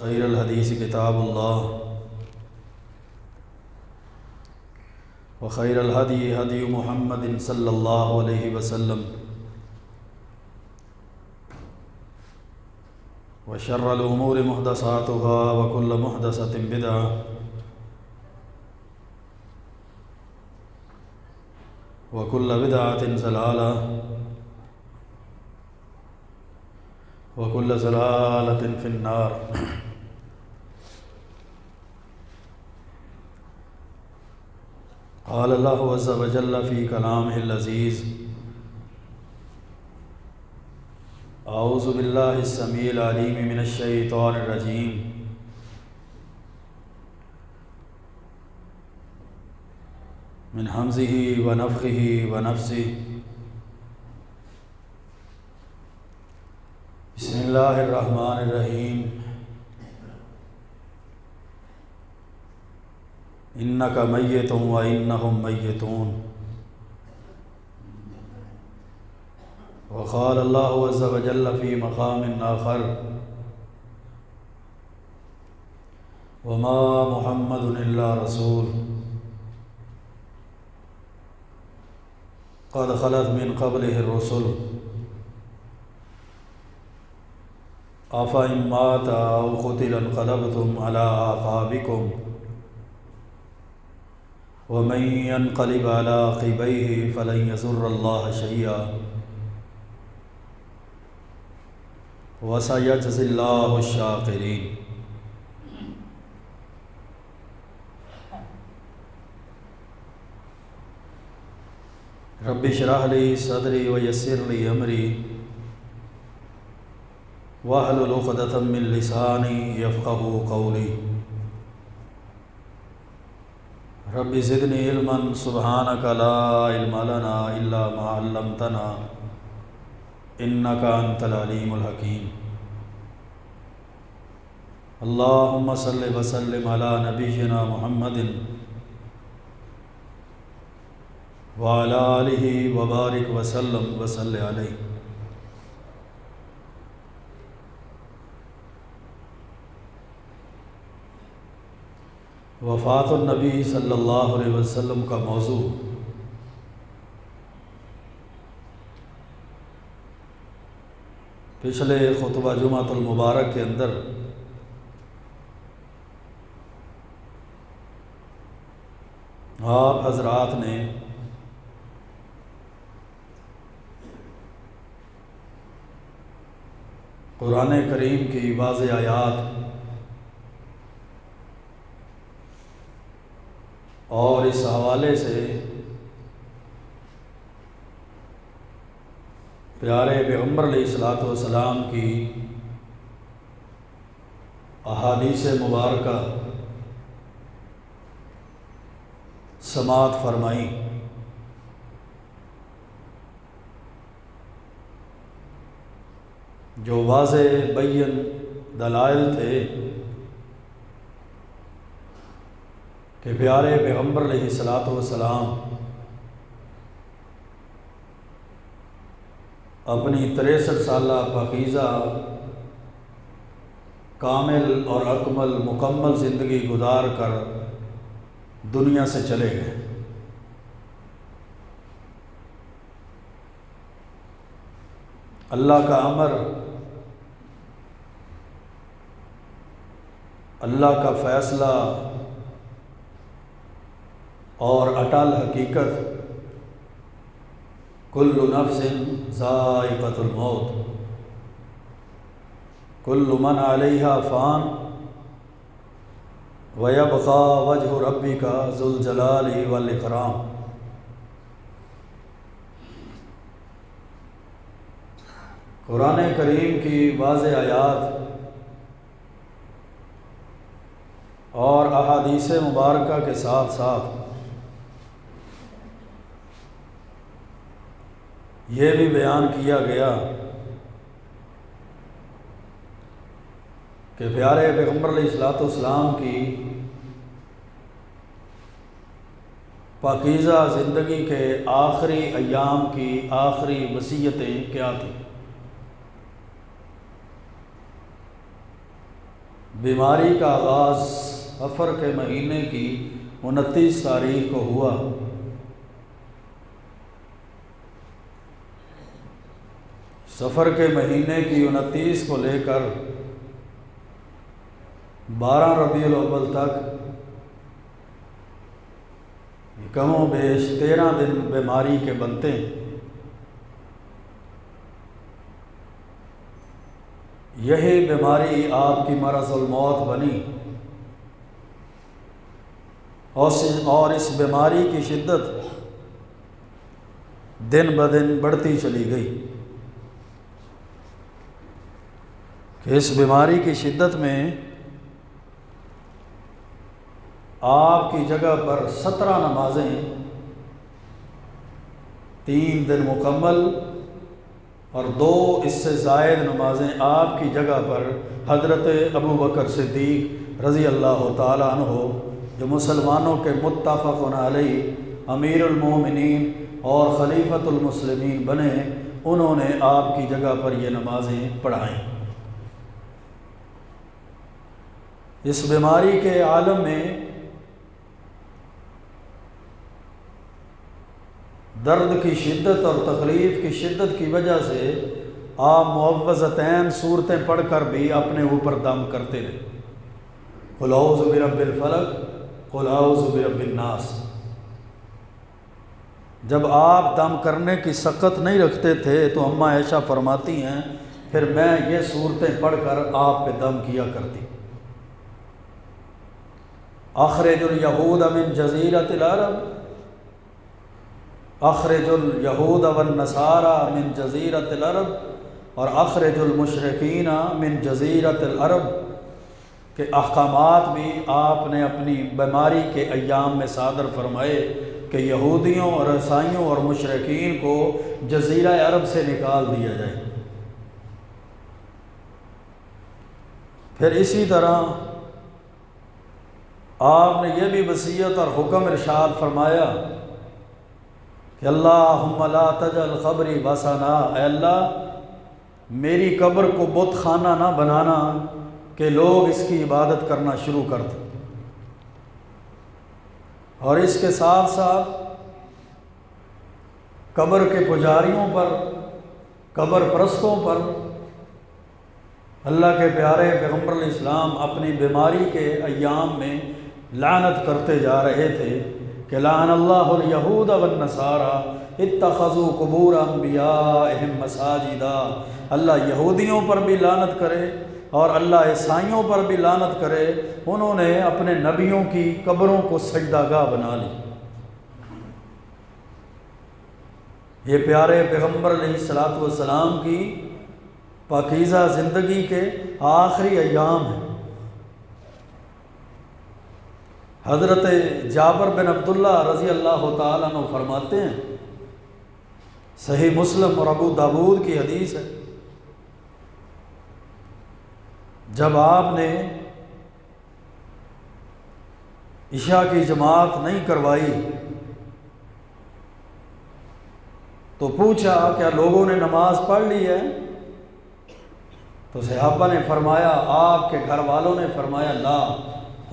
خیر الحدیث کتاب اللہ وخیر الہدی ہدی محمد صلی اللہ علیہ وسلم وشر الامور محدثاتها وکل محدثۃ بدعۃ وکل بدعۃ ضلالہ وکل ضلالۃ فی النار۔ قال اللہ عز وجل فی کلامہ العزیز اعوذ باللہ السمیع العلیم من الشیطان الرجیم من ہمزہ ونفخہ ونفثہ۔ بسم اللہ الرحمن الرحیم۔ انک میت وانہم میتون۔ وقال اللہ عز وجل فی مقام آخر وما محمد الا رسول قد خلت من قبلہ الرسل افإن مات أو قتل انقلبتم على أعقابكم ومن ينقلب على عقبيه فلن يضر الله شيئا وسيجزي الله الشاكرين۔ رب اشرح لي صدري ويسر لي أمري واحلل عقدۃ من لسانی یفقہوا قولی۔ رب زدنی علما سبحانک لا علم لنا الا ما علمتنا انک انت العلیم الحکیم۔ اللہم صل وسلم علی نبینا محمد وعلی آلہ وبارک وسلم وصلی علیہ۔ وفات النبی صلی اللہ علیہ وسلم کا موضوع پچھلے خطبہ جمعۃ المبارک کے اندر آپ حضرات نے قرآن کریم کی واضح آیات اور اس حوالے سے پیارے پیغمبر علیہ الصلوۃ والسلام کی احادیث مبارکہ سماعت فرمائیں۔ جو واضح بین دلائل تھے کہ پیارے پیغمبر علیہ الصلوۃ والسلام اپنی 63 سالہ پاکیزہ کامل اور اکمل مکمل زندگی گزار کر دنیا سے چلے گئے۔ اللہ کا امر، اللہ کا فیصلہ اور اٹل حقیقت کل نفس ذائقۃ الموت کل من علیہا فان ویبقی وجہ ربک ذو الجلال والاکرام۔ قرآن کریم کی واضح آیات اور احادیث مبارکہ کے ساتھ ساتھ یہ بھی بیان کیا گیا کہ پیارے پیغمبر علیہ الصلوۃ والسلام کی پاکیزہ زندگی کے آخری ایام کی آخری وصیتیں کیا تھیں۔ بیماری کا آغاز صفر کے مہینے کی 29 تاریخ کو ہوا۔ صفر کے مہینے کی 29 کو لے کر 12 ربیع الاول تک کم و بیش 13 دن بیماری کے بنتے ہیں۔ یہی بیماری آپ کی مرض الموت بنی اور اس بیماری کی شدت دن بدن بڑھتی چلی گئی کہ اس بیماری کی شدت میں آپ کی جگہ پر 17 نمازیں 3 دن مکمل اور 2 اس سے زائد نمازیں آپ کی جگہ پر حضرت ابو بکر صدیق رضی اللہ تعالیٰ عنہ جو مسلمانوں کے متفق علیہ امیر المومنین اور خلیفۃ المسلمین بنے، انہوں نے آپ کی جگہ پر یہ نمازیں پڑھائیں۔ اس بیماری کے عالم میں درد کی شدت اور تکلیف کی شدت کی وجہ سے آپ معوذتین صورتیں پڑھ کر بھی اپنے اوپر دم کرتے رہے، قل اعوذ برب الفلق، قل اعوذ برب الناس۔ جب آپ دم کرنے کی سخت نہیں رکھتے تھے تو اماں عائشہ فرماتی ہیں پھر میں یہ صورتیں پڑھ کر آپ پہ دم کیا کرتی۔ اخرج الیہود من جزیرۃ العرب، اخرج الیہود والنصارى من جزیرۃ العرب، اور اخرج المشرکین من جزیرۃ العرب کے احکامات بھی آپ نے اپنی بیماری کے ایام میں صادر فرمائے کہ یہودیوں اور عیسائیوں اور مشرکین کو جزیرہ عرب سے نکال دیا جائے۔ پھر اسی طرح آپ نے یہ بھی وصیت اور حکم ارشاد فرمایا کہ اللہم لا تجعل قبری وثنا، اے اللہ میری قبر کو بت خانہ نہ بنانا کہ لوگ اس کی عبادت کرنا شروع کر دیں۔ اور اس کے ساتھ ساتھ قبر کے پجاریوں پر، قبر پرستوں پر اللہ کے پیارے پیغمبر علیہ السلام اپنی بیماری کے ایام میں لعنت کرتے جا رہے تھے کہ لعن اللہ الیہود والنصارى اتخذوا قبور انبیائہم مساجدا، اللہ یہودیوں پر بھی لعنت کرے اور اللہ عیسائیوں پر بھی لعنت کرے، انہوں نے اپنے نبیوں کی قبروں کو سجدہ گاہ بنا لی۔ یہ پیارے پیغمبر علیہ السلام کی پاکیزہ زندگی کے آخری ایام ہیں۔ حضرت جابر بن عبداللہ رضی اللہ تعالیٰ عنہ فرماتے ہیں، صحیح مسلم اور ابو داود کی حدیث ہے، جب آپ نے عشاء کی جماعت نہیں کروائی تو پوچھا کیا لوگوں نے نماز پڑھ لی ہے؟ تو صحابہ نے فرمایا، آپ کے گھر والوں نے فرمایا لا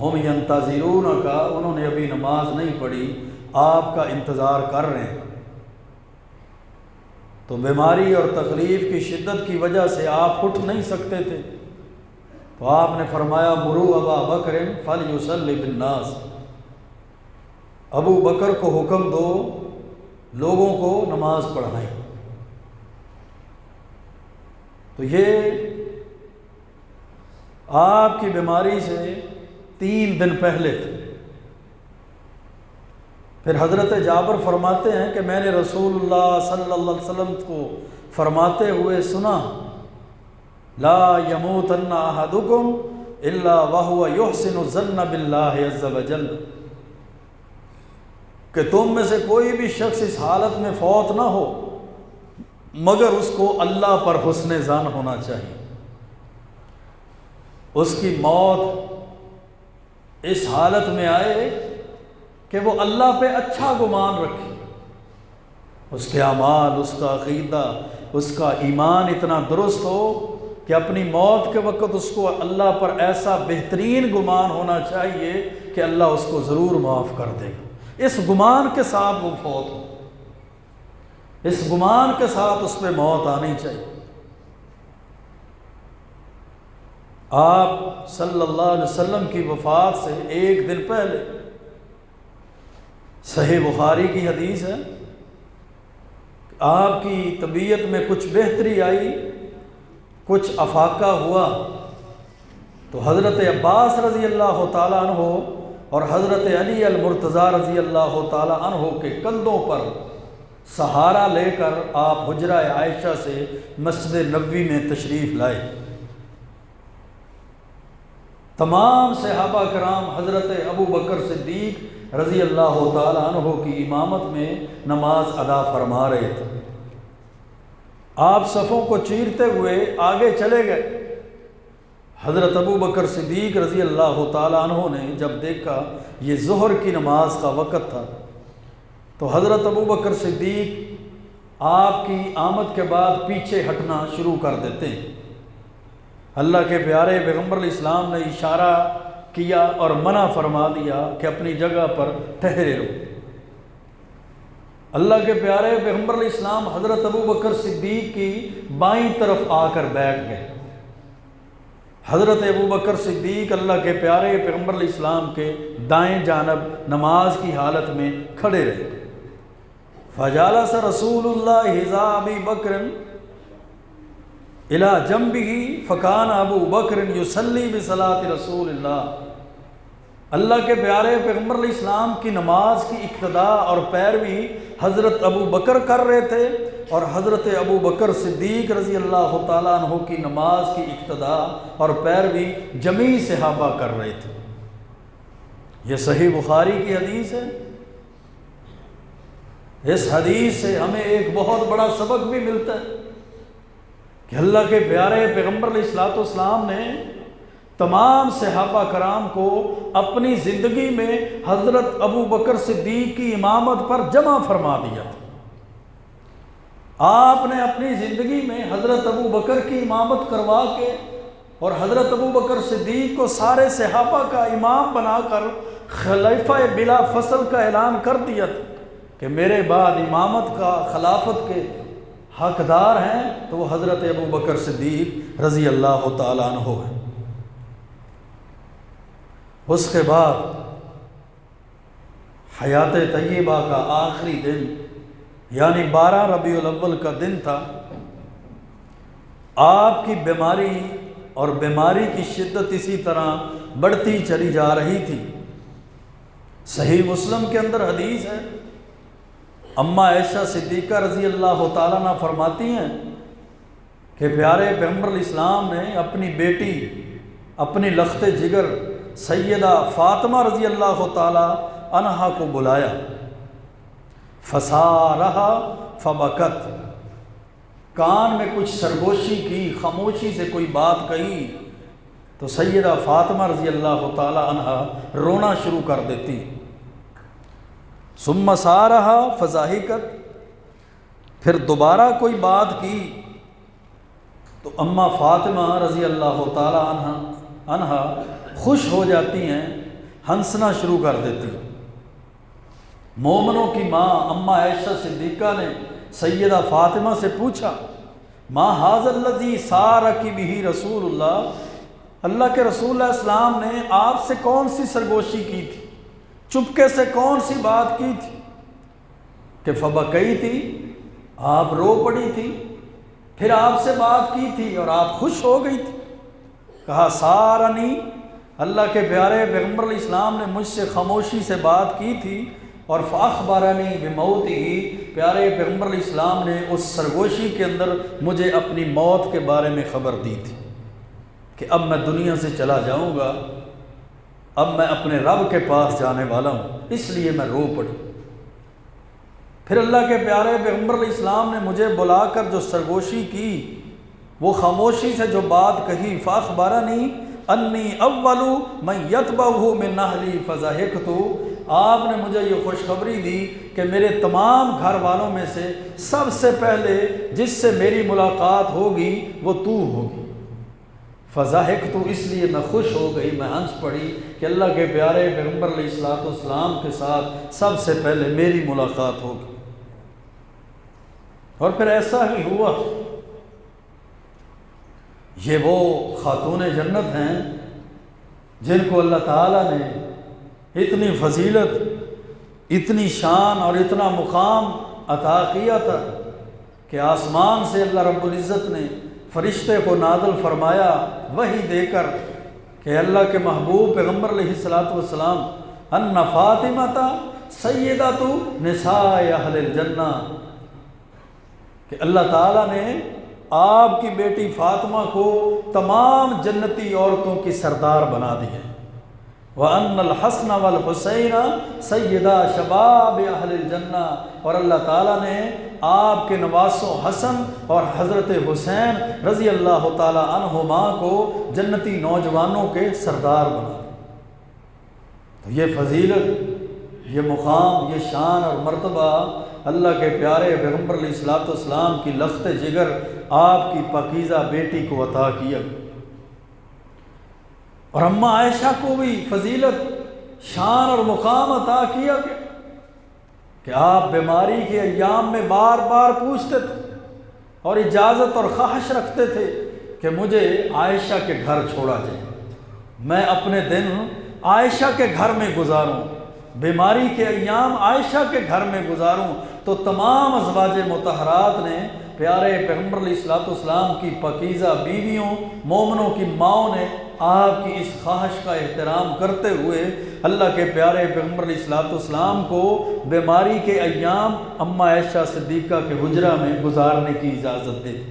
ہم ینتظرون کا، انہوں نے ابھی نماز نہیں پڑھی، آپ کا انتظار کر رہے ہیں۔ تو بیماری اور تکلیف کی شدت کی وجہ سے آپ اٹھ نہیں سکتے تھے، تو آپ نے فرمایا مروا ابا بکر فلیصلی بالناس، ابو بکر کو حکم دو لوگوں کو نماز پڑھائیں۔ تو یہ آپ کی بیماری سے 3 دن پہلے تھے۔ پھر حضرت جابر فرماتے ہیں کہ میں نے رسول اللہ صلی اللہ علیہ وسلم کو فرماتے ہوئے سنا، لا یموتن احدکم الا وهو یحسن الظن باللہ عز وجل، کہ تم میں سے کوئی بھی شخص اس حالت میں فوت نہ ہو مگر اس کو اللہ پر حسن ظن ہونا چاہیے، اس کی موت اس حالت میں آئے کہ وہ اللہ پہ اچھا گمان رکھے، اس کے اعمال، اس کا عقیدہ، اس کا ایمان اتنا درست ہو کہ اپنی موت کے وقت اس کو اللہ پر ایسا بہترین گمان ہونا چاہیے کہ اللہ اس کو ضرور معاف کر دے گا، اس گمان کے ساتھ وہ فوت ہو، اس گمان کے ساتھ اس پہ موت آنی چاہیے۔ آپ صلی اللہ علیہ وسلم کی وفات سے ایک دن پہلے صحیح بخاری کی حدیث ہے، آپ کی طبیعت میں کچھ بہتری آئی، کچھ افاقہ ہوا، تو حضرت عباس رضی اللہ تعالیٰ عنہ اور حضرت علی المرتضیٰ رضی اللہ تعالیٰ عنہ کے کندھوں پر سہارا لے کر آپ حجرہ عائشہ سے مسجد نبوی میں تشریف لائے۔ تمام صحابہ کرام حضرت ابو بکر صدیق رضی اللہ تعالیٰ عنہ کی امامت میں نماز ادا فرما رہے تھے۔ آپ صفوں کو چیرتے ہوئے آگے چلے گئے۔ حضرت ابو بکر صدیق رضی اللہ تعالیٰ عنہ نے جب دیکھا یہ ظہر کی نماز کا وقت تھا، تو حضرت ابو بکر صدیق آپ کی آمد کے بعد پیچھے ہٹنا شروع کر دیتے ہیں۔ اللہ کے پیارے پیغمبر علیہ السلام نے اشارہ کیا اور منع فرما دیا کہ اپنی جگہ پر ٹھہرے رہو۔ اللہ کے پیارے پیغمبر علیہ السلام حضرت ابو بکر صدیق کی بائیں طرف آ کر بیٹھ گئے۔ حضرت ابو بکر صدیق اللہ کے پیارے پیغمبر علیہ السلام کے دائیں جانب نماز کی حالت میں کھڑے رہے۔ فجالس رسول اللہ حذاء ابی بکر الی جنبہ فکان ابو بکر یصلی بصلاۃ رسول اللہ۔ اللہ کے پیارے پیغمبر علیہ السلام کی نماز کی اقتداء اور پیروی حضرت ابو بکر کر رہے تھے، اور حضرت ابو بکر صدیق رضی اللہ تعالیٰ عنہ کی نماز کی اقتداء اور پیروی جمیع صحابہ کر رہے تھے۔ یہ صحیح بخاری کی حدیث ہے۔ اس حدیث سے ہمیں ایک بہت بڑا سبق بھی ملتا ہے کہ اللہ کے پیارے پیغمبر علیہ الصلوۃ والسلام نے تمام صحابہ کرام کو اپنی زندگی میں حضرت ابو بکر صدیق کی امامت پر جمع فرما دیا تھا۔ آپ نے اپنی زندگی میں حضرت ابو بکر کی امامت کروا کے اور حضرت ابو بکر صدیق کو سارے صحابہ کا امام بنا کر خلیفہ بلا فصل کا اعلان کر دیا تھا کہ میرے بعد امامت کا خلافت کے حقدار ہیں تو وہ حضرت ابو بکر صدیق رضی اللہ تعالیٰ عنہ ہیں۔ اس کے بعد حیات طیبہ کا آخری دن یعنی 12 ربیع الاول کا دن تھا۔ آپ کی بیماری اور بیماری کی شدت اسی طرح بڑھتی چلی جا رہی تھی۔ صحیح مسلم کے اندر حدیث ہے، اماں عائشہ صدیقہ رضی اللہ تعالیٰ عنہ فرماتی ہیں کہ پیارے پیغمبر علیہ السلام نے اپنی بیٹی، اپنی لخت جگر سیدہ فاطمہ رضی اللہ تعالیٰ عنہا کو بلایا، فسارہا فبکت، کان میں کچھ سرگوشی کی، خاموشی سے کوئی بات کہی تو سیدہ فاطمہ رضی اللہ تعالیٰ عنہا رونا شروع کر دیتی۔ ثم سارہا فضاحکت، پھر دوبارہ کوئی بات کی تو اماں فاطمہ رضی اللہ تعالیٰ عنہا خوش ہو جاتی ہیں، ہنسنا شروع کر دیتی۔ مومنوں کی ماں اماں عائشہ صدیقہ نے سیدہ فاطمہ سے پوچھا، ما ھذا الذی سارک بہ رسول اللہ، اللہ کے رسول اللہ علیہ السلام نے آپ سے کون سی سرگوشی کی تھی، چپکے سے کون سی بات کی تھی؟ کہ فبکئی تھی، آپ رو پڑی تھی، پھر آپ سے بات کی تھی اور آپ خوش ہو گئی تھی۔ کہا سارنی، اللہ کے پیارے پیغمبر علیہ السلام نے مجھ سے خاموشی سے بات کی تھی اور فاخبرنی بموتہ، پیارے پیغمبر علیہ السلام نے اس سرگوشی کے اندر مجھے اپنی موت کے بارے میں خبر دی تھی کہ اب میں دنیا سے چلا جاؤں گا، اب میں اپنے رب کے پاس جانے والا ہوں، اس لیے میں رو پڑی۔ پھر اللہ کے پیارے پیغمبر علیہ السلام نے مجھے بلا کر جو سرگوشی کی، وہ خاموشی سے جو بات کہی، فاخبرنی انی اول من یتبعہ من اہلی فضحکت، آپ نے مجھے یہ خوشخبری دی کہ میرے تمام گھر والوں میں سے سب سے پہلے جس سے میری ملاقات ہوگی وہ تو ہوگی۔ فضحک تو اس لیے میں خوش ہو گئی، میں ہنس پڑی کہ اللہ کے پیارے پیغمبر علیہ الصلوۃ والسلام کے ساتھ سب سے پہلے میری ملاقات ہوگی۔ اور پھر ایسا ہی ہوا۔ یہ وہ خاتون جنت ہیں جن کو اللہ تعالیٰ نے اتنی فضیلت، اتنی شان اور اتنا مقام عطا کیا تھا کہ آسمان سے اللہ رب العزت نے فرشتے کو نازل فرمایا وحی دے کر کہ اللہ کے محبوب پیغمبر علیہ الصلوۃ والسلام ان فاطمہ سیدۃ نساء اہل الجنہ، کہ اللہ تعالیٰ نے آپ کی بیٹی فاطمہ کو تمام جنتی عورتوں کی سردار بنا دی ہے۔ وَأَنَّ الْحَسْنَ وَالْحُسَيْنَ سَيِّدَا شَبَابِ أَهْلِ الْجَنَّةِ، اور اللہ تعالیٰ نے آپ کے نواسوں حسن اور حضرت حسین رضی اللہ تعالیٰ عنہما کو جنتی نوجوانوں کے سردار بنا دیا۔ تو یہ فضیلت، یہ مقام، یہ شان اور مرتبہ اللہ کے پیارے پیغمبر علیہ الصلوۃ والسلام کی لخت جگر آپ کی پاکیزہ بیٹی کو عطا کیا۔ اور اماں عائشہ کو بھی فضیلت، شان اور مقام عطا کیا گیا کہ آپ بیماری کے ایام میں بار بار پوچھتے تھے اور اجازت اور خواہش رکھتے تھے کہ مجھے عائشہ کے گھر چھوڑا جائے، میں اپنے دن عائشہ کے گھر میں گزاروں، بیماری کے ایام عائشہ کے گھر میں گزاروں۔ تو تمام ازواج مطہرات نے، پیارے پیغمبر علیہ الصلوۃ والسلام کی پاکیزہ بیویوں، مومنوں کی ماؤں نے آپ کی اس خواہش کا احترام کرتے ہوئے اللہ کے پیارے پیغمبر علیہ الصلوۃ والسلام کو بیماری کے ایام اماں عائشہ صدیقہ کے حجرہ میں گزارنے کی اجازت دے دی۔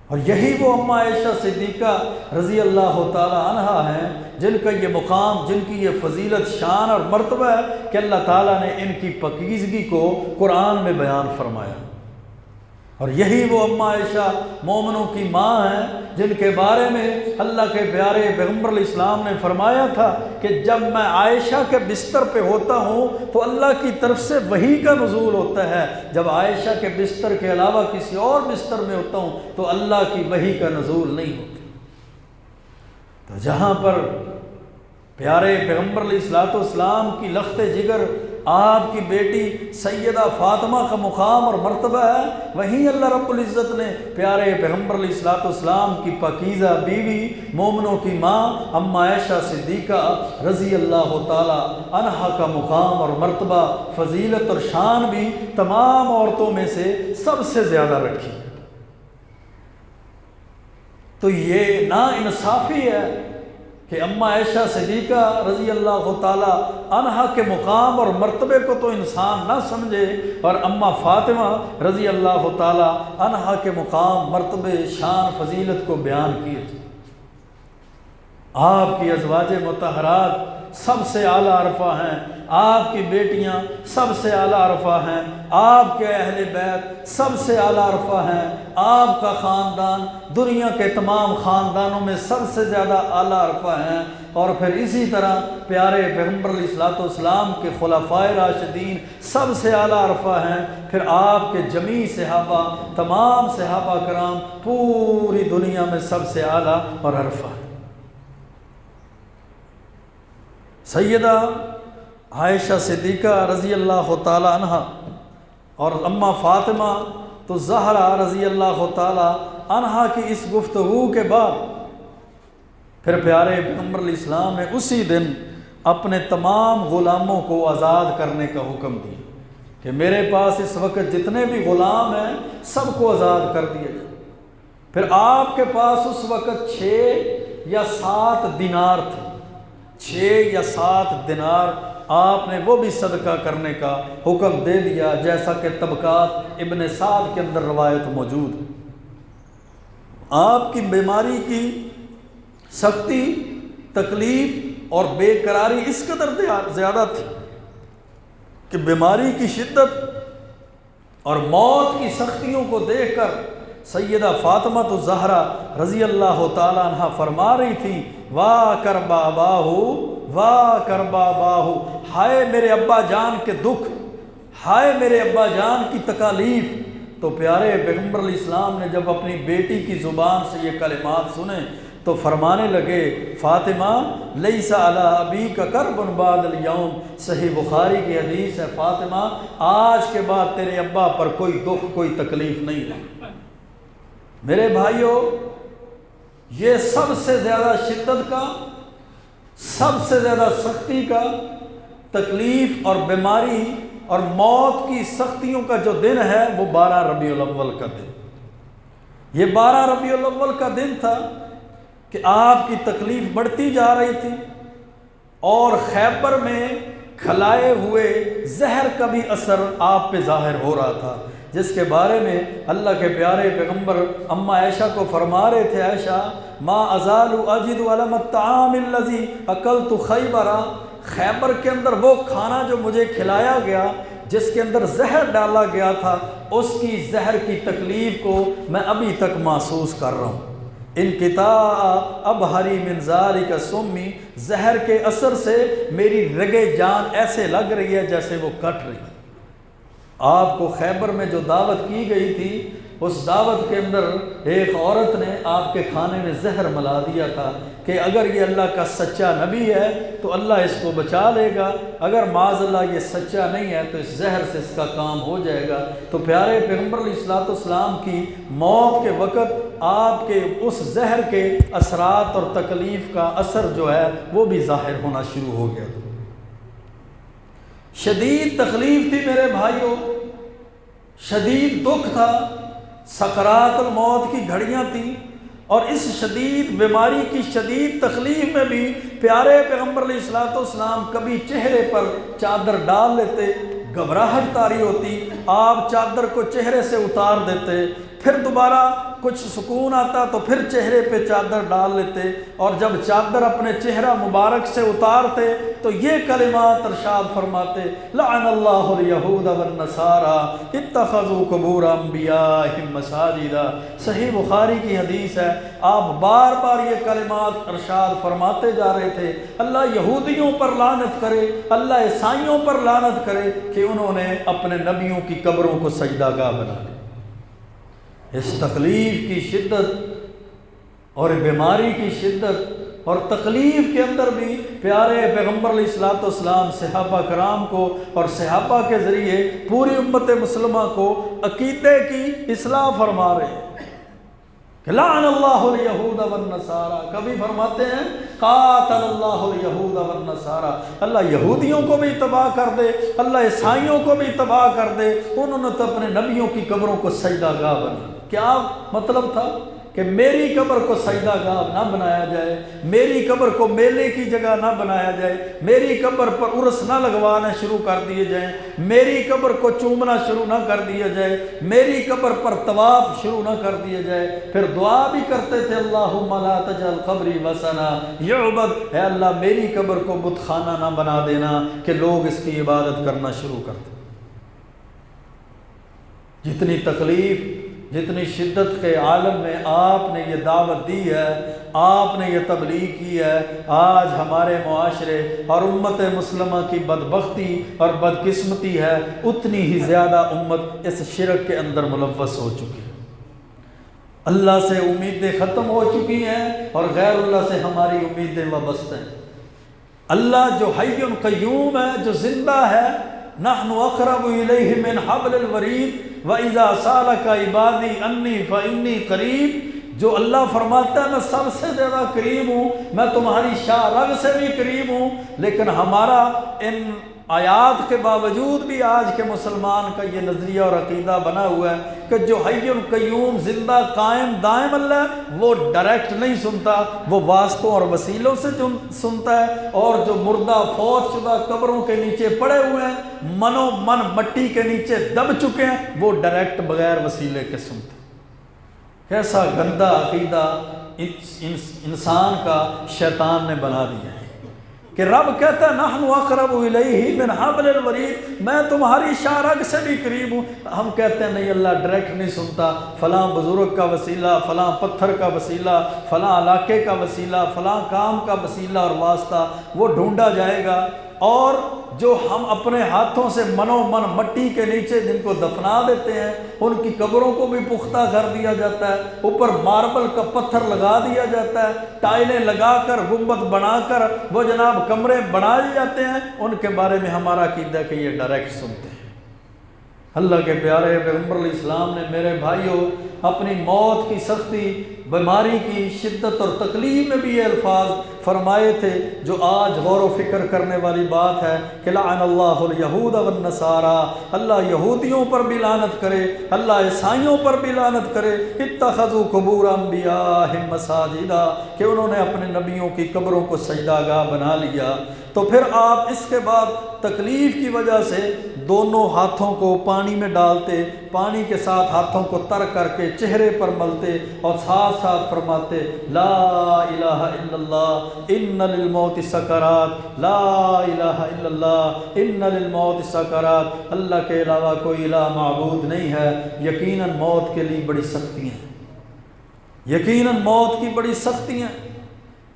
اور یہی وہ اماں عائشہ صدیقہ رضی اللہ تعالی عنہا ہیں جن کا یہ مقام، جن کی یہ فضیلت، شان اور مرتبہ ہے کہ اللہ تعالیٰ نے ان کی پاکیزگی کو قرآن میں بیان فرمایا۔ اور یہی وہ اماں عائشہ مومنوں کی ماں ہیں جن کے بارے میں اللہ کے پیارے پیغمبر علیہ السلام نے فرمایا تھا کہ جب میں عائشہ کے بستر پہ ہوتا ہوں تو اللہ کی طرف سے وحی کا نزول ہوتا ہے، جب عائشہ کے بستر کے علاوہ کسی اور بستر میں ہوتا ہوں تو اللہ کی وحی کا نزول نہیں ہوتا۔ تو جہاں پر پیارے پیغمبر علیہ الصلوۃ والسلام کی لخت جگر آپ کی بیٹی سیدہ فاطمہ کا مقام اور مرتبہ ہے، وہیں اللہ رب العزت نے پیارے پیغمبر علیہ الصلوۃ والسلام کی پاکیزہ بیوی، مومنوں کی ماں اماں عائشہ صدیقہ رضی اللہ تعالی عنہا کا مقام اور مرتبہ، فضیلت اور شان بھی تمام عورتوں میں سے سب سے زیادہ رکھی۔ تو یہ نا انصافی ہے کہ اماں عائشہ صدیقہ رضی اللہ تعالی عنہا کے مقام اور مرتبے کو تو انسان نہ سمجھے اور اماں فاطمہ رضی اللہ تعالی عنہا کے مقام، مرتبے، شان، فضیلت کو بیان کیے۔ آپ کی ازواج مطہرات سب سے اعلیٰ عرفہ ہیں، آپ کی بیٹیاں سب سے اعلیٰ عرفہ ہیں، آپ کے اہل بیت سب سے اعلیٰ عرفہ ہیں، آپ کا خاندان دنیا کے تمام خاندانوں میں سب سے زیادہ اعلیٰ عرفہ ہیں، اور پھر اسی طرح پیارے پیغمبر علیہ الصلوۃ والسلام کے خلفائے راشدین سب سے اعلیٰ عرفہ ہیں، پھر آپ کے جمیع صحابہ، تمام صحابہ کرام پوری دنیا میں سب سے اعلیٰ اور عرفہ ہیں۔ سیدہ عائشہ صدیقہ رضی اللہ تعالی عنہا اور اماں فاطمہ تو زہرا رضی اللہ تعالی عنہا کی اس گفتگو کے بعد پھر پیارے پیغمبر علیہ السلام نے اسی دن اپنے تمام غلاموں کو آزاد کرنے کا حکم دیا کہ میرے پاس اس وقت جتنے بھی غلام ہیں سب کو آزاد کر دیا جائے۔ پھر آپ کے پاس اس وقت 6 یا 7 دینار تھے، 6 یا 7 دینار آپ نے وہ بھی صدقہ کرنے کا حکم دے دیا، جیسا کہ طبقات ابن سعد کے اندر روایت موجود ہے۔ آپ کی بیماری کی سختی، تکلیف اور بے قراری اس قدر زیادہ تھی کہ بیماری کی شدت اور موت کی سختیوں کو دیکھ کر سیدہ فاطمہ الزہرا رضی اللہ تعالی عنہ فرما رہی تھی، واہ کربا باہو، واہ کربا باہو، ہائے میرے ابا جان کے دکھ، ہائے میرے ابا جان کی تکالیف، تو پیارے پیغمبر علیہ السلام نے جب اپنی بیٹی کی زبان سے یہ کلمات سنے تو فرمانے لگے فاطمہ لیس علی ابیک کرب بعد الیوم، صحیح بخاری کی حدیث ہے، فاطمہ آج کے بعد تیرے ابا پر کوئی دکھ کوئی تکلیف نہیں رہی۔ میرے بھائیوں، یہ سب سے زیادہ شدت کا، سب سے زیادہ سختی کا، تکلیف اور بیماری اور موت کی سختیوں کا جو دن ہے وہ 12 ربیع الاول کا دن۔ یہ 12 ربیع الاول کا دن تھا کہ آپ کی تکلیف بڑھتی جا رہی تھی اور خیبر میں کھلائے ہوئے زہر کا بھی اثر آپ پہ ظاہر ہو رہا تھا، جس کے بارے میں اللہ کے پیارے پیغمبر اماں عائشہ کو فرما رہے تھے، عائشہ ما ازال اجد علم الطعام الذی اکلت خیبر، خیبر کے اندر وہ کھانا جو مجھے کھلایا گیا جس کے اندر زہر ڈالا گیا تھا، اس کی زہر کی تکلیف کو میں ابھی تک محسوس کر رہا ہوں۔ انقطاع ابہری من ذالک سمی، زہر کے اثر سے میری رگے جان ایسے لگ رہی ہے جیسے وہ کٹ رہی ہے۔ آپ کو خیبر میں جو دعوت کی گئی تھی، اس دعوت کے اندر ایک عورت نے آپ کے کھانے میں زہر ملا دیا تھا کہ اگر یہ اللہ کا سچا نبی ہے تو اللہ اس کو بچا لے گا، اگر معاذ اللہ یہ سچا نہیں ہے تو اس زہر سے اس کا کام ہو جائے گا۔ تو پیارے پیغمبر علیہ السلام کی موت کے وقت آپ کے اس زہر کے اثرات اور تکلیف کا اثر جو ہے وہ بھی ظاہر ہونا شروع ہو گیا۔ شدید تکلیف تھی میرے بھائیوں، شدید دکھ تھا، سکرات الموت کی گھڑیاں تھیں، اور اس شدید بیماری کی شدید تکلیف میں بھی پیارے پیغمبر علیہ السلام کبھی چہرے پر چادر ڈال لیتے، گھبراہٹ طاری ہوتی، آپ چادر کو چہرے سے اتار دیتے، پھر دوبارہ کچھ سکون آتا تو پھر چہرے پہ چادر ڈال لیتے، اور جب چادر اپنے چہرہ مبارک سے اتارتے تو یہ کلمات ارشاد فرماتے لعن اللہ الیہود والنصارى اتخذوا قبور انبیائہم مساجدا۔ صحیح بخاری کی حدیث ہے، آپ بار بار یہ کلمات ارشاد فرماتے جا رہے تھے، اللہ یہودیوں پر لعنت کرے، اللہ عیسائیوں پر لعنت کرے کہ انہوں نے اپنے نبیوں کی قبروں کو سجدہ گاہ بنا لیا۔ اس تکلیف کی شدت اور بیماری کی شدت اور تکلیف کے اندر بھی پیارے پیغمبر علیہ السلام صحابہ کرام کو اور صحابہ کے ذریعے پوری امت مسلمہ کو عقیدے کی اصلاح فرما رہے ہیں کہ لعن اللہ الیہود والنصارى، کبھی فرماتے ہیں قاتل اللہ الیہود والنصارى، اللہ یہودیوں کو بھی تباہ کر دے، اللہ عیسائیوں کو بھی تباہ کر دے، انہوں نے تو اپنے نبیوں کی قبروں کو سجدہ گاہ بنا۔ کیا مطلب تھا کہ میری قبر کو سجدہ گاہ نہ بنایا جائے، میری قبر کو میلے کی جگہ نہ بنایا جائے، میری قبر پر عرس نہ لگوانا شروع کر دیے جائیں، میری قبر کو چومنا شروع نہ کر دیا جائے، میری قبر پر طواف شروع نہ کر دیا جائے۔ پھر دعا بھی کرتے تھے اللہم لا تجعل قبری وثنا یعبد، اے اللہ میری قبر کو بت خانہ نہ بنا دینا کہ لوگ اس کی عبادت کرنا شروع کرتے۔ جتنی تکلیف، جتنی شدت کے عالم میں آپ نے یہ دعوت دی ہے، آپ نے یہ تبلیغ کی ہے، آج ہمارے معاشرے اور امت مسلمہ کی بدبختی اور بدقسمتی ہے، اتنی ہی زیادہ امت اس شرک کے اندر ملوث ہو چکی ہے۔ اللہ سے امیدیں ختم ہو چکی ہیں اور غیر اللہ سے ہماری امیدیں وابستہ ہیں۔ اللہ جو حی قیوم ہے، جو زندہ ہے، نحن اقرب الیہ من حبل الورید وَإِذَا سَأَلَكَ عِبَادِي عَنِّي فَإِنِّي قَرِيبٌ، جو اللہ فرماتا ہے میں سب سے زیادہ قریب ہوں، میں تمہاری شاہ رگ سے بھی قریب ہوں، لیکن ہمارا ان آیات کے باوجود بھی آج کے مسلمان کا یہ نظریہ اور عقیدہ بنا ہوا ہے کہ جو حی القیوم زندہ قائم دائم اللہ ہے وہ ڈائریکٹ نہیں سنتا، وہ واسطوں اور وسیلوں سے سنتا ہے، اور جو مردہ فوت شدہ قبروں کے نیچے پڑے ہوئے ہیں، منو من مٹی کے نیچے دب چکے ہیں، وہ ڈائریکٹ بغیر وسیلے کے سنتے ہیں۔ کیسا گندا عقیدہ انسان کا شیطان نے بنا دیا ہے کہ رب کہتا ہے نحن اقرب الیہ من حبل الورید، میں تمہاری شاہ رگ سے بھی قریب ہوں۔ ہم کہتے ہیں نہیں، اللہ ڈائریکٹ نہیں سنتا، فلاں بزرگ کا وسیلہ، فلاں پتھر کا وسیلہ، فلاں علاقے کا وسیلہ، فلاں کام کا وسیلہ اور واسطہ وہ ڈھونڈا جائے گا، اور جو ہم اپنے ہاتھوں سے منو من مٹی کے نیچے جن کو دفنا دیتے ہیں ان کی قبروں کو بھی پختہ کر دیا جاتا ہے، اوپر ماربل کا پتھر لگا دیا جاتا ہے، ٹائلیں لگا کر گنبد بنا کر وہ جناب کمرے بنائے جاتے ہیں۔ ان کے بارے میں ہمارا عقیدہ ہے کہ یہ ڈائریکٹ سنتے ہیں۔ اللہ کے پیارے پیغمبر علیہ السلام نے میرے بھائیوں اپنی موت کی سختی، بیماری کی شدت اور تکلیف میں بھی یہ الفاظ فرمائے تھے جو آج غور و فکر کرنے والی بات ہے کہ لعن اللہ الیہود والنصارى، اللہ یہودیوں پر بھی لعنت کرے، اللہ عیسائیوں پر بھی لعنت کرے، اتخذوا قبور انبیاءہم مساجدا، کہ انہوں نے اپنے نبیوں کی قبروں کو سجدہ گاہ بنا لیا۔ تو پھر آپ اس کے بعد تکلیف کی وجہ سے دونوں ہاتھوں کو پانی میں ڈالتے، پانی کے ساتھ ہاتھوں کو تر کر کے چہرے پر ملتے اور ساتھ ساتھ فرماتے لا الہ الا اللہ ان للموت سکرات، لا الہ الا اللہ ان للموت سکرات، اللہ کے علاوہ کوئی الہ معبود نہیں ہے، یقیناً موت کے لیے بڑی سختیاں ہیں، یقیناً موت کی بڑی سختیاں۔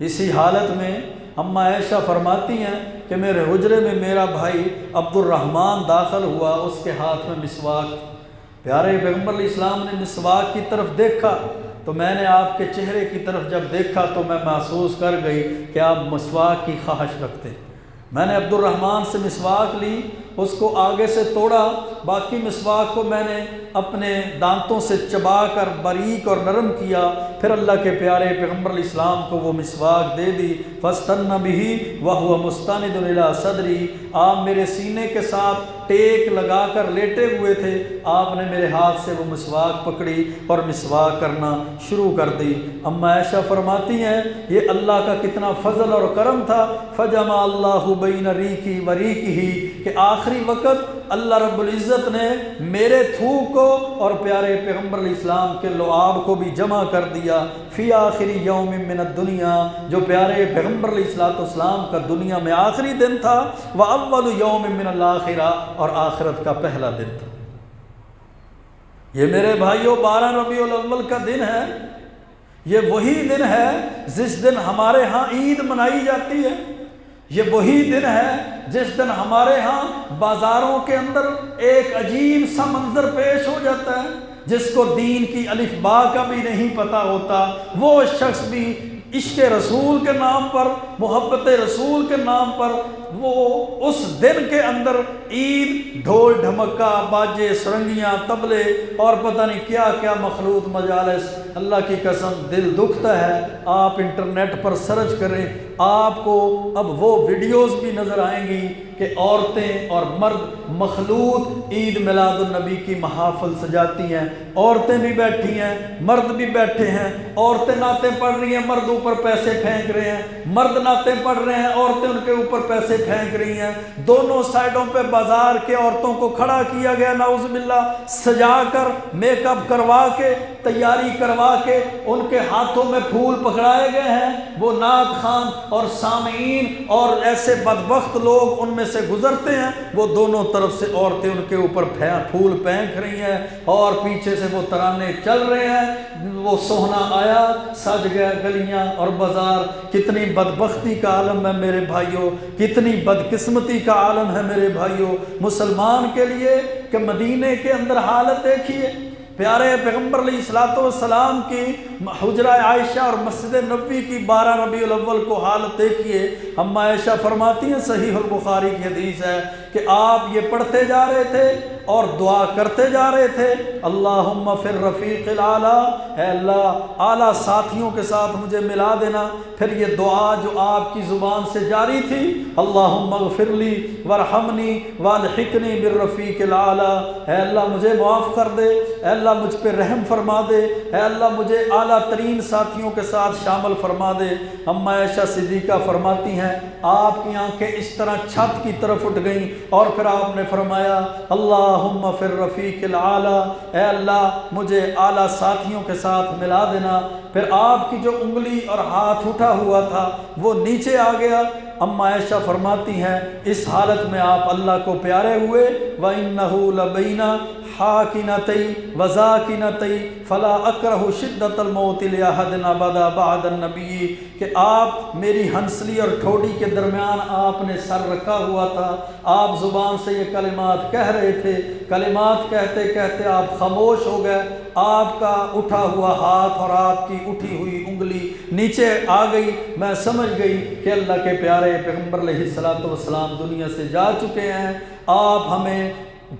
اسی حالت میں اماں عائشہ فرماتی ہیں کہ میرے حجرے میں میرا بھائی عبد الرحمن داخل ہوا، اس کے ہاتھ میں مسواک تھی۔ پیارے پیغمبر علیہ السلام نے مسواک کی طرف دیکھا تو میں نے آپ کے چہرے کی طرف جب دیکھا تو میں محسوس کر گئی کہ آپ مسواک کی خواہش رکھتے۔ میں نے عبد الرحمن سے مسواک لی، اس کو آگے سے توڑا، باقی مسواک کو میں نے اپنے دانتوں سے چبا کر باریک اور نرم کیا، پھر اللہ کے پیارے پیغمبر علیہ السلام کو وہ مسواک دے دی۔ فاستن بہ وہو مستند الی صدری، آپ میرے سینے کے ساتھ ٹیک لگا کر لیٹے ہوئے تھے، آپ نے میرے ہاتھ سے وہ مسواک پکڑی اور مسواک کرنا شروع کر دی۔ اماں عائشہ فرماتی ہیں یہ اللہ کا کتنا فضل اور کرم تھا، فجمع اللہ بین ریکی و ریکہ، کہ آخری وقت اللہ رب العزت نے میرے تھوک کو اور پیارے پیغمبر علیہ السلام کے لعاب کو بھی جمع کر دیا فی آخری یوم من الدنیا، جو پیارے پیغمبر علیہ السلام کا دنیا میں آخری دن تھا، وَأَوَّلُ يَوْمٍ مِّنَ الْآخِرَةِ، اور آخرت کا پہلا دن تھا۔ یہ میرے بھائیوں 12 ربیع الاول کا دن ہے، یہ وہی دن ہے جس دن ہمارے ہاں عید منائی جاتی ہے، یہ وہی دن ہے جس دن ہمارے ہاں بازاروں کے اندر ایک عجیب سا منظر پیش ہو جاتا ہے، جس کو دین کی الف با کا بھی نہیں پتہ ہوتا، وہ شخص بھی عشق رسول کے نام پر، محبت رسول کے نام پر، وہ اس دن کے اندر عید، ڈھول ڈھمکا، باجے، سرنگیاں، طبلے اور پتہ نہیں کیا کیا مخلوط مجالس، اللہ کی قسم دل دکھتا ہے۔ آپ انٹرنیٹ پر سرچ کریں، آپ کو اب وہ ویڈیوز بھی نظر آئیں گی کہ عورتیں اور مرد مخلوط عید میلاد النبی کی محافل سجاتی ہیں، عورتیں بھی بیٹھی ہیں، مرد بھی بیٹھے ہیں، عورتیں نعتیں پڑھ رہی ہیں، مرد اوپر پیسے پھینک رہے ہیں، مرد نعتیں پڑھ رہے ہیں، عورتیں ان کے اوپر پیسے پھینک رہی ہیں، دونوں سائڈوں پہ بازار کے عورتوں کو کھڑا کیا گیا، نعوذ باللہ، سجا کر، میک اپ کروا کے، تیاری کروا کے، ان کے ہاتھوں میں پھول پکڑائے گئے ہیں، وہ نعت خوان اور سامعین اور ایسے بدبخت لوگ ان میں سے گزرتے ہیں، وہ دونوں طرف سے عورتیں ان کے اوپر پھول پھینک رہی ہیں اور پیچھے سے وہ ترانے چل رہے ہیں، وہ سوہنا آیا، سج گیا گلیاں اور بازار۔ کتنی بدبختی کا عالم ہے میرے بھائیوں، کتنی بدقسمتی کا عالم ہے میرے بھائیوں مسلمان کے لیے کہ مدینے کے اندر حالت دیکھیے، پیارے پیغمبر علیہ السلام کی حجرہ عائشہ اور مسجد نبوی کی 12 ربیع الاول کو حالت دیکھیے۔ اماں عائشہ فرماتی ہیں، صحیح البخاری کی حدیث ہے کہ آپ یہ پڑھتے جا رہے تھے اور دعا کرتے جا رہے تھے، اللہم فی الرفیق الاعلیٰ، اے اللہ اعلیٰ ساتھیوں کے ساتھ مجھے ملا دینا۔ پھر یہ دعا جو آپ کی زبان سے جاری تھی، اللہم اغفر لی وارحمنی والحقنی بالرفیق الاعلیٰ، اے اللہ مجھے معاف کر دے، اے اللہ مجھ پہ رحم فرما دے، اے اللہ مجھے اعلیٰ ترین ساتھیوں کے ساتھ شامل فرما دے۔ اماں عائشہ صدیقہ فرماتی ہیں آپ کی آنکھیں اس طرح چھت کی طرف اٹھ گئیں اور پھر آپ نے فرمایا اللہم فی الرفیق الاعلیٰ، اے اللہ مجھے اعلیٰ ساتھیوں کے ساتھ ملا دینا۔ پھر آپ کی جو انگلی اور ہاتھ اٹھا ہوا تھا وہ نیچے آ گیا، اما عائشہ فرماتی ہیں اس حالت میں آپ اللہ کو پیارے ہوئے وَإِنَّهُ لَبَيْنَ حَاكِنَتَيْ وَزَاكِنَتَيْ فَلَا أَكْرَهُ شِدَّةَ الْمَوْتِ لِأَحَدٍ أَبَدًا بَعْدَ النَّبِيِّ کہ آپ میری ہنسلی اور ٹھوڑی کے درمیان آپ نے سر رکھا ہوا تھا، آپ زبان سے یہ کلمات کہہ رہے تھے، کلمات کہتے کہتے آپ خاموش ہو گئے، آپ کا اٹھا ہوا ہاتھ اور آپ کی اٹھی ہوئی انگلی نیچے آ گئی، میں سمجھ گئی کہ اللہ کے پیارے پیغمبر علیہ الصلوۃ والسلام دنیا سے جا چکے ہیں، آپ ہمیں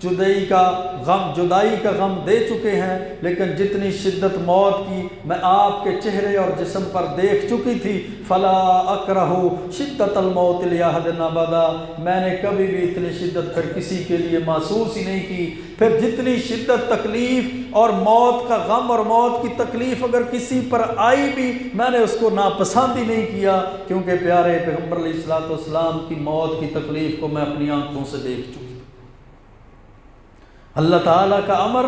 جدائی کا غم دے چکے ہیں، لیکن جتنی شدت موت کی میں آپ کے چہرے اور جسم پر دیکھ چکی تھی، فلا اکرہ شدت الموت لأحد ابدا، میں نے کبھی بھی اتنی شدت پھر کسی کے لیے محسوس ہی نہیں کی۔ پھر جتنی شدت تکلیف اور موت کا غم اور موت کی تکلیف اگر کسی پر آئی بھی میں نے اس کو ناپسند ہی نہیں کیا، کیونکہ پیارے پیغمبر علیہ الصلوۃ والسلام کی موت کی تکلیف کو میں اپنی آنکھوں سے دیکھ چکی۔ اللہ تعالیٰ کا امر،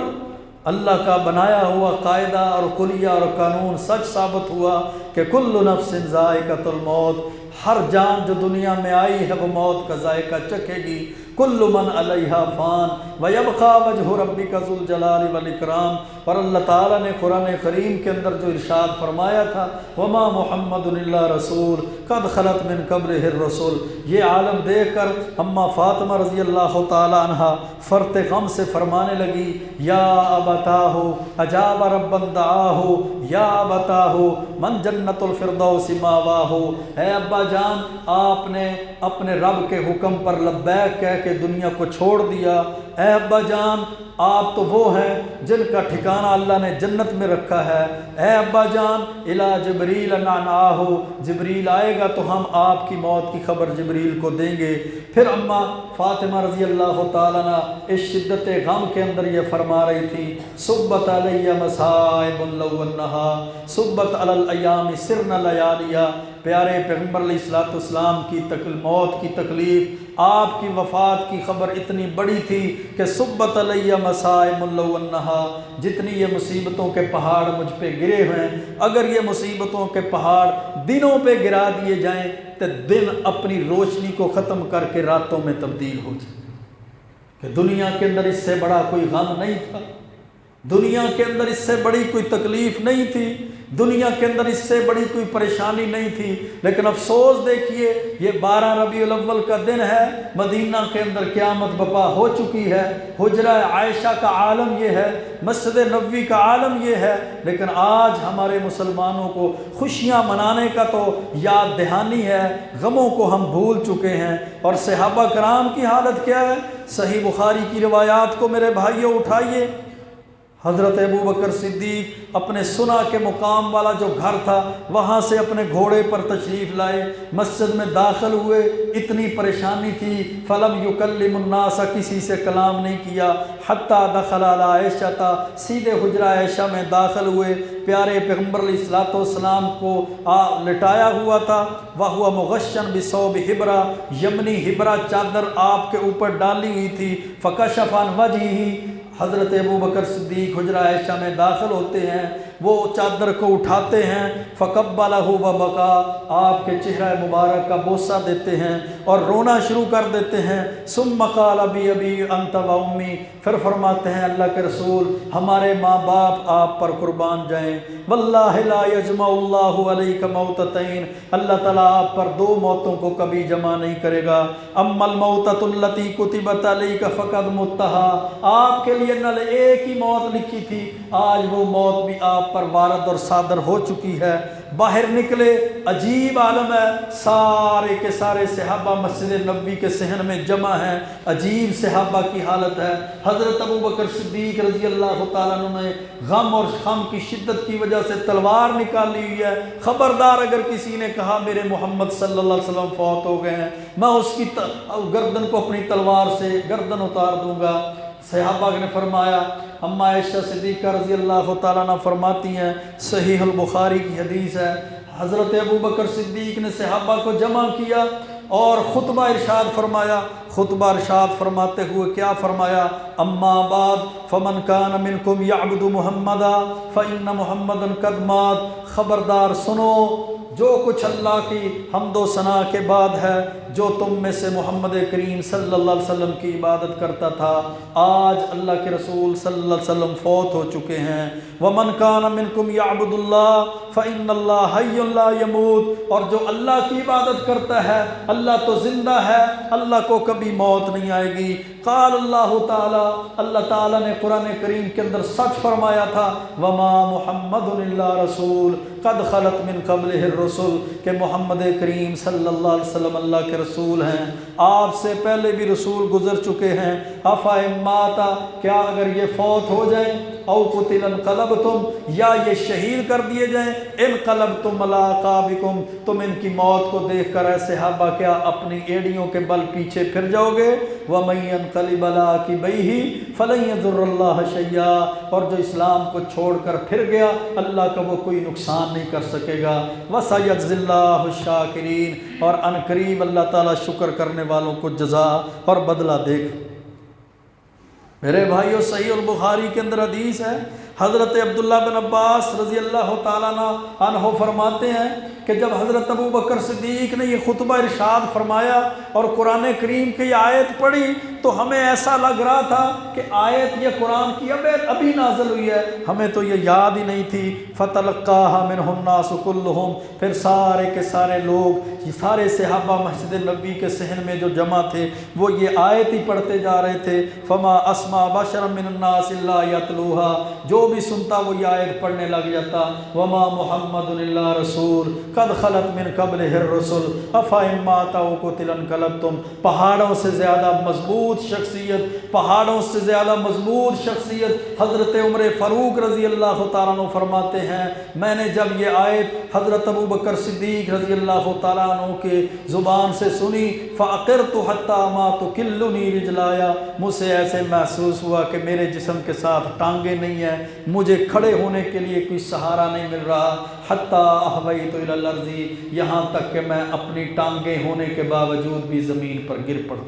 اللہ کا بنایا ہوا قاعدہ اور قلیہ اور قانون سچ ثابت ہوا کہ کل نفس ذائقۃ الموت، ہر جان جو دنیا میں آئی ہے وہ موت کا ذائقہ چکھے گی۔ کل من علیہا فان ویبقی وجہ ربک ذو الجلال والاکرام، اور اللہ تعالیٰ نے قرآن کریم کے اندر جو ارشاد فرمایا تھا وما محمد الا رسول قد خلت من قبلہ الرسل، یہ عالم دیکھ کر اما فاطمہ رضی اللہ تعالی عنہا فرط غم سے فرمانے لگی یا ابتاہ اجاب ربا دعاہ یا ابتاہ من جنت الفردوس ماواہ، اے ابا جان آپ نے اپنے رب کے حکم پر لبیک کہہ کے دنیا کو چھوڑ دیا، اے ابا جان آپ تو وہ ہیں جن کا ٹھکانہ اللہ نے جنت میں رکھا ہے، اے ابا جان الا جبریل نعناہ، جبریل آئے گا تو ہم آپ کی موت کی خبر جبریل کو دیں گے۔ پھر اما فاطمہ رضی اللہ تعالیٰ عنہ اس شدت غم کے اندر یہ فرما رہی تھی صبت علیہ مصائب لو انہا صبت علی الایام سرن لیالیا، پیارے پیغمبر علیہ الصلوۃ والسلام کی موت کی تکلیف، آپ کی وفات کی خبر اتنی بڑی تھی کہ صبت علیہ مصائب لو انہا، جتنی یہ مصیبتوں کے پہاڑ مجھ پہ گرے ہیں، اگر یہ مصیبتوں کے پہاڑ دنوں پہ گرا دیے جائیں تو دن اپنی روشنی کو ختم کر کے راتوں میں تبدیل ہو جائے، کہ دنیا کے اندر اس سے بڑا کوئی غم نہیں تھا، دنیا کے اندر اس سے بڑی کوئی تکلیف نہیں تھی، دنیا کے اندر اس سے بڑی کوئی پریشانی نہیں تھی، لیکن افسوس دیکھیے یہ 12 ربیع الاول کا دن ہے، مدینہ کے اندر قیامت برپا ہو چکی ہے، حجرہ عائشہ کا عالم یہ ہے، مسجد نبوی کا عالم یہ ہے، لیکن آج ہمارے مسلمانوں کو خوشیاں منانے کا تو یاد دہانی ہے، غموں کو ہم بھول چکے ہیں۔ اور صحابہ کرام کی حالت کیا ہے؟ صحیح بخاری کی روایات کو میرے بھائیوں اٹھائیے، حضرت ابوبکر صدیق اپنے سنا کے مقام والا جو گھر تھا وہاں سے اپنے گھوڑے پر تشریف لائے، مسجد میں داخل ہوئے، اتنی پریشانی تھی، فلم یکلم الناس، کسی سے کلام نہیں کیا، حتی دخل علی عائشہ، سیدھے حجرہ عائشہ میں داخل ہوئے، پیارے پیغمبر علیہ الصلوۃ والسلام کو لٹایا ہوا تھا، وہو مغشن بثوب حبرہ، یمنی حبرہ چادر آپ کے اوپر ڈالی ہوئی تھی، فکشف عن وجہہ، حضرت ابوبکر صدیق حجرہ عائشہ میں داخل ہوتے ہیں، وہ چادر کو اٹھاتے ہیں، فقبلہ وبکا، آپ کے چہرہ مبارک کا بوسہ دیتے ہیں اور رونا شروع کر دیتے ہیں، ثم قال ابی ابی انت و امی، پھر فرماتے ہیں اللہ کے رسول ہمارے ماں باپ آپ پر قربان جائیں، واللہ لا یجمع اللہ علیک موتتین، اللہ تعالیٰ آپ پر 2 موتوں کو کبھی جمع نہیں کرے گا، اما الموتۃ التی کتبت علیک فقد متہا، آپ کے لیے نہ ایک ہی موت لکھی تھی، آج وہ موت بھی آپ پر وارد اور صادر ہو چکی ہے۔ باہر نکلے، عجیب عالم ہے، سارے کے سارے صحابہ مسجد نبوی کے صحن میں جمع ہیں، عجیب صحابہ کی حالت ہے۔ حضرت ابوبکر صدیق رضی اللہ تعالیٰ عنہ نے غم اور غم کی شدت کی وجہ سے تلوار نکالی ہوئی ہے، خبردار اگر کسی نے کہا میرے محمد صلی اللہ علیہ وسلم فوت ہو گئے ہیں میں اس کی گردن کو اپنی تلوار سے گردن اتار دوں گا۔ صحابہ نے فرمایا، اما عائشہ صدیقہ رضی اللہ تعالیٰ عنہ فرماتی ہیں، صحیح البخاری کی حدیث ہے، حضرت ابوبکر صدیق نے صحابہ کو جمع کیا اور خطبہ ارشاد فرمایا، خطبہ ارشاد فرماتے ہوئے کیا فرمایا؟ اما بعد فمن کان منکم یعبد محمدا فإن محمدا قد مات، خبردار سنو جو کچھ اللہ کی حمد و ثنا کے بعد ہے، جو تم میں سے محمد کریم صلی اللہ علیہ وسلم کی عبادت کرتا تھا، آج اللہ کے رسول صلی اللہ علیہ وسلم فوت ہو چکے ہیں۔ ومن کان منکم یعبد اللہ فإن اللہ حی لا یموت، اور جو اللہ کی عبادت کرتا ہے اللہ تو زندہ ہے، اللہ کو کبھی موت نہیں آئے گی۔ قال اللہ تعالی، اللہ تعالیٰ نے قرآن کریم کے اندر سچ فرمایا تھا، وما محمد الا رسول قد خلت من قبلہ الرسل، کہ محمد کریم صلی اللہ علیہ وسلم اللہ کے رسول ہیں، آپ سے پہلے بھی رسول گزر چکے ہیں۔ افإن مات، کیا اگر یہ فوت ہو جائیں، او قتل انقلبتم، یا یہ شہید کر دیے جائیں، انقلبتم علی اعقابکم، تم ان کی موت کو دیکھ کر اے صحابہ کیا اپنی ایڑیوں کے بل پیچھے پھر جاؤ گے؟ ومن ينقلب علی عقبیہ فلن یضر اللہ شیئا، اور جو اسلام کو چھوڑ کر پھر گیا اللہ کا وہ کوئی نقصان نہیں کر سکے گا۔ وسيجزي اللہ الشاکرین، اور ان قریب اللہ تعالیٰ شکر کرنے والوں کو جزا اور بدلہ دے گا۔ میرے بھائیو، صحیح البخاری کے اندر حدیث ہے، حضرت عبداللہ بن عباس رضی اللہ تعالیٰ عنہ فرماتے ہیں کہ جب حضرت ابو بکر صدیق نے یہ خطبہ ارشاد فرمایا اور قرآن کریم کی آیت پڑھی تو ہمیں ایسا لگ رہا تھا کہ آیت یہ قرآن کی ابھی نازل ہوئی ہے، ہمیں تو یہ یاد ہی نہیں تھی۔ فَتَلَقَّاهَا مِنْهُ النَّاسُ كُلُّهُمْ، پھر سارے کے سارے لوگ، سارے صحابہ مسجد نبوی کے صحن میں جو جمع تھے وہ یہ آیت ہی پڑھتے جا رہے تھے۔ فَمَا أَسْمَعَ بَشَرًا مِنَ النَّاسِ إِلَّا يَتْلُوهَا، جو بھی سنتا وہ یہ آیت پڑھنے لگ جاتا۔ وَمَا مُحَمَّدٌ إِلَّا رَسُولٌ قَدْ خَلَتْ مِنْ قَبْلِهِ الرُّسُلُ أَفَإِن مَّاتَ أَوْ قُتِلَ انقلبتم۔ پہاڑوں سے زیادہ مضبوط شخصیت، پہاڑوں سے زیادہ مضبوط شخصیت حضرت عمر فاروق رضی اللہ تعالیٰ عنہ فرماتے ہیں، میں نے جب یہ آیت حضرت ابو بکر صدیق رضی اللہ تعالیٰ عنہ کے زبان سے سنی، فَأَقِرْتُ حَتَّى مَا تُكِلُّنِي رِجْلَايَ، مجھ سے ایسے محسوس ہوا کہ میرے جسم کے ساتھ ٹانگیں نہیں ہیں، مجھے کھڑے ہونے کے لیے کوئی سہارا نہیں مل رہا۔ حَتَّى أَحْوَيْتُ إِلَى الْأَرْضِ، یہاں تک کہ میں اپنی ٹانگیں ہونے کے باوجود بھی زمین پر گر پڑا۔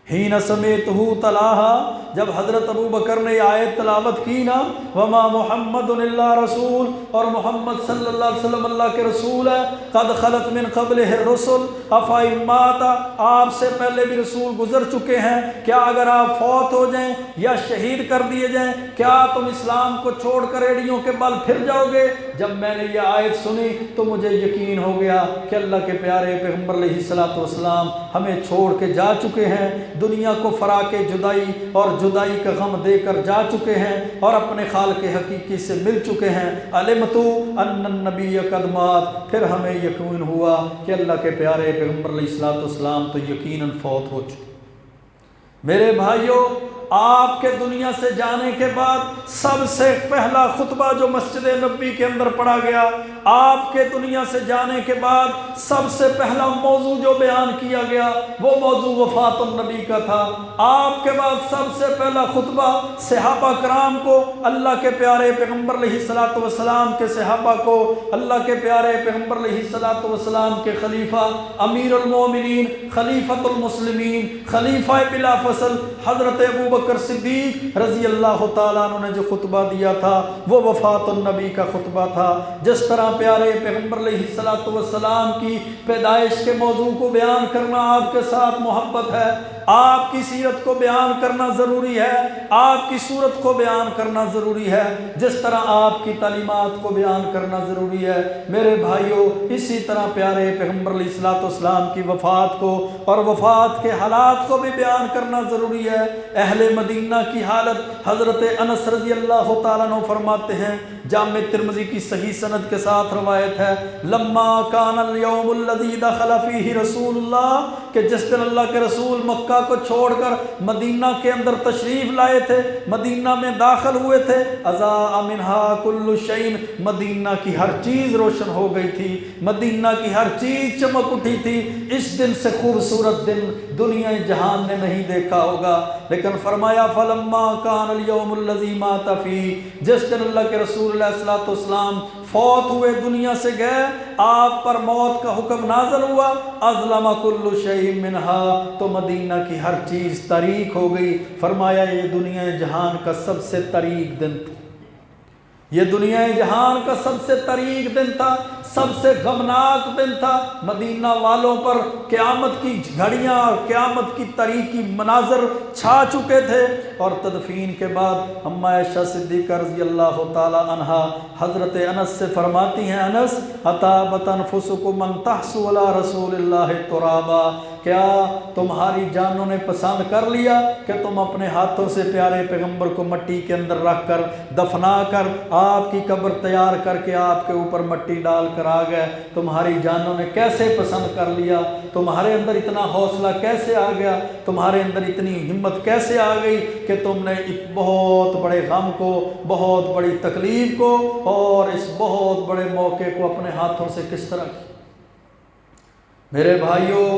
حین سمعتہ تلاہا، جب حضرت ابو بکر نے آیت تلاوت کی نا، وما محمد الا رسول، اور محمد صلی اللہ علیہ وسلم اللہ کے رسول ہے، قد خلت من قبلہ الرسل افإن مات، آپ سے پہلے بھی رسول گزر چکے ہیں، کیا اگر آپ فوت ہو جائیں یا شہید کر دیے جائیں کیا تم اسلام کو چھوڑ کر ایڑیوں کے بل پھر جاؤ گے؟ جب میں نے یہ آیت سنی تو مجھے یقین ہو گیا کہ اللہ کے پیارے پیغمبر علیہ الصلوۃ والسلام ہمیں چھوڑ کے جا چکے ہیں، دنیا کو فراق جدائی اور جدائی کا غم دے کر جا چکے ہیں اور اپنے خالق حقیقی سے مل چکے ہیں۔ علمت ان النبی قد مات، پھر ہمیں یقین ہوا کہ اللہ کے پیارے پیغمبر علیہ الصلوۃ والسلام تو یقیناً فوت ہو چکے۔ میرے بھائیوں، آپ کے دنیا سے جانے کے بعد سب سے پہلا خطبہ جو مسجد نبوی کے اندر پڑھا گیا، آپ کے دنیا سے جانے کے بعد سب سے پہلا موضوع جو بیان کیا گیا وہ موضوع وفات النبی کا تھا۔ آپ کے بعد سب سے پہلا خطبہ صحابہ کرام کو، اللہ کے پیارے پیغمبر علیہ الصلوۃ والسلام کے صحابہ کو، اللہ کے پیارے پیغمبر علیہ الصلوۃ والسلام کے خلیفہ امیر المومنین، خلیفۃ المسلمین، خلیفہ بلا فصل حضرت ابو بکر صدیق رضی اللہ تعالیٰ عنہ نے جو خطبہ دیا تھا وہ وفات النبی کا خطبہ تھا۔ جس طرح پیارے پیغمبر علیہ الصلوۃ والسلام کی پیدائش کے موضوع کو بیان کرنا آپ کے ساتھ محبت ہے، آپ کی سیرت کو بیان کرنا ضروری ہے، آپ کی صورت کو بیان کرنا ضروری ہے، جس طرح آپ کی تعلیمات کو بیان کرنا ضروری ہے۔ میرے بھائیوں، اسی طرح پیارے پیغمبر علیہ الصلوۃ والسلام کی وفات کو اور وفات کے حالات کو بھی بیان کرنا ضروری ہے۔ اہل مدینہ کی حالت، حضرت انس رضی اللہ تعالیٰ عنہ فرماتے ہیں، جامع ترمذی کی صحیح سند کے ساتھ روایت ہے، لما کان الیوم الذی دخل فیہ رسول اللہ، کہ جس دن اللہ کے رسول مکہ مکہ کو چھوڑ کر مدینہ کے اندر تشریف لائے تھے، مدینہ میں داخل ہوئے تھے، اضاء منہا کل شیء، مدینہ کی ہر چیز روشن ہو گئی تھی، مدینہ کی ہر چیز چمک اٹھی تھی۔ اس دن سے خوبصورت دن دنیا جہان نے نہیں دیکھا ہوگا۔ لیکن فرمایا فلما کان الیوم الذی مات فیہ، جس دن اللہ کے رسول علیہ الصلوۃ والسلام فوت ہوئے، دنیا سے گئے، آپ پر موت کا حکم نازل ہوا، اظلم کل شیء منہا، تو مدینہ کی ہر چیز تاریک ہو گئی۔ فرمایا یہ دنیا جہان کا سب سے تاریک دن تھا، یہ دنیا جہان کا سب سے تاریک دن تھا، سب سے غمناک دن تھا۔ مدینہ والوں پر قیامت کی گھڑیاں اور قیامت کی تاریکی مناظر چھا چکے تھے۔ اور تدفین کے بعد اما عائشہ صدیقہ رضی اللہ تعالی عنہا حضرت انس سے فرماتی ہیں، انس اطابت انفسکم ان تحسوا علی رسول اللہ ترابا، کیا تمہاری جانوں نے پسند کر لیا کہ تم اپنے ہاتھوں سے پیارے پیغمبر کو مٹی کے اندر رکھ کر دفنا کر آپ کی قبر تیار کر کے آپ کے اوپر مٹی ڈال کر آ گئے؟ تمہاری جانوں نے کیسے پسند کر لیا؟ تمہارے اندر اتنا حوصلہ کیسے آ گیا؟ تمہارے اندر اتنی ہمت کیسے آ گئی کہ تم نے ایک بہت بڑے غم کو، بہت بڑی تکلیف کو اور اس بہت بڑے موقع کو اپنے ہاتھوں سے کس طرح کیا؟ میرے بھائیوں،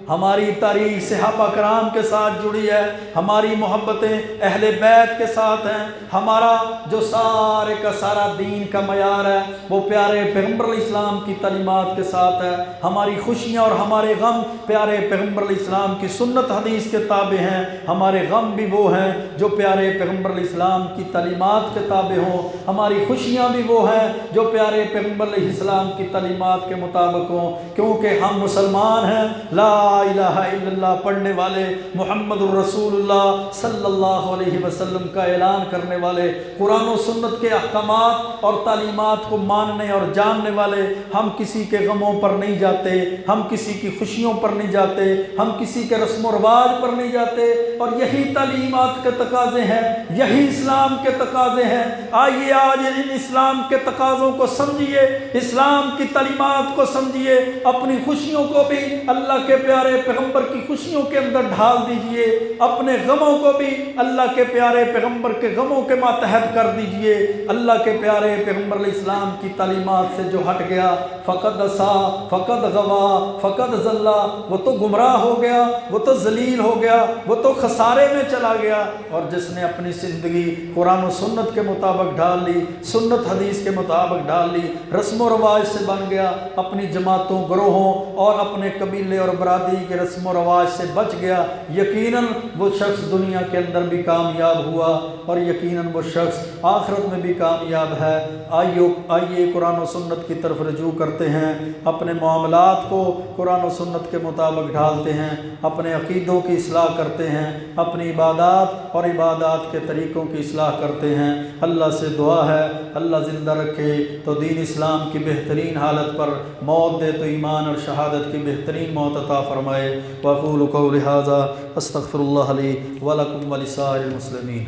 ہماری تاریخ صحابہ کرام کے ساتھ جڑی ہے، ہماری محبتیں اہل بیت کے ساتھ ہیں، ہمارا جو سارے کا سارا دین کا معیار ہے وہ پیارے پیغمبر علیہ السلام کی تعلیمات کے ساتھ ہے، ہماری خوشیاں اور ہمارے غم پیارے پیغمبر علیہ السلام کی سنت حدیث کے تابع ہیں، ہمارے غم بھی وہ ہیں جو پیارے پیغمبر علیہ السلام کی تعلیمات کے تابع ہوں، ہماری خوشیاں بھی وہ ہیں جو پیارے پیغمبر علیہ السلام کی تعلیمات کے مطابق ہوں، کیونکہ ہم مسلمان ہیں، لا الہ الا اللہ پڑھنے والے، محمد الرسول اللہ صلی اللہ علیہ وسلم کا اعلان کرنے والے، قرآن و سنت کے احکامات اور تعلیمات کو ماننے اور جاننے والے۔ ہم کسی کے غموں پر نہیں جاتے، ہم کسی کی خوشیوں پر نہیں جاتے، ہم کسی کے رسم و رواج پر نہیں جاتے، اور یہی تعلیمات کے تقاضے ہیں، یہی اسلام کے تقاضے ہیں۔ آئیے آج ان اسلام کے تقاضوں کو سمجھیے، اسلام کی تعلیمات کو سمجھیے، اپنی خوشیوں کو بھی اللہ کے پیارے پیغمبر کی خوشیوں کے اندر ڈھال دیجئے، اپنے غموں کو بھی اللہ کے پیارے پیغمبر کے غموں کے ماتحت کر دیجئے۔ اللہ کے پیارے پیغمبر علیہ السلام کی تعلیمات سے جو ہٹ گیا فقد عصا فقد غوا فقد ضلا، وہ تو گمراہ ہو گیا، وہ تو ذلیل ہو گیا، وہ تو خسارے میں چلا گیا۔ اور جس نے اپنی زندگی قرآن و سنت کے مطابق ڈال لی، سنت حدیث کے مطابق ڈال لی، رسم و رواج سے بن گیا، اپنی جماعتوں گروہوں اور اپنے قبیلے اور برادری کے رسم و رواج سے بچ گیا، یقیناً وہ شخص دنیا کے اندر بھی کامیاب ہوا اور یقیناً وہ شخص آخرت میں بھی کامیاب ہے۔ آئیے قرآن و سنت کی طرف رجوع کرتے ہیں، اپنے معاملات کو قرآن و سنت کے مطابق ڈھالتے ہیں، اپنے عقیدوں کی اصلاح کرتے ہیں، اپنی عبادات اور عبادات کے طریقوں کی اصلاح کرتے ہیں۔ اللہ سے دعا ہے اللہ زندہ رکھے تو دین اسلام کی بہترین حالت پر، موت دے تو ایمان اور شہادت کی بہترین موت عطا فرمائے۔ وأقول قولي هذا استغفر الله لي ولكم ولسائر المسلمين۔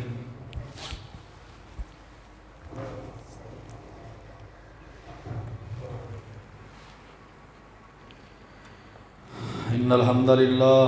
إن الحمد لله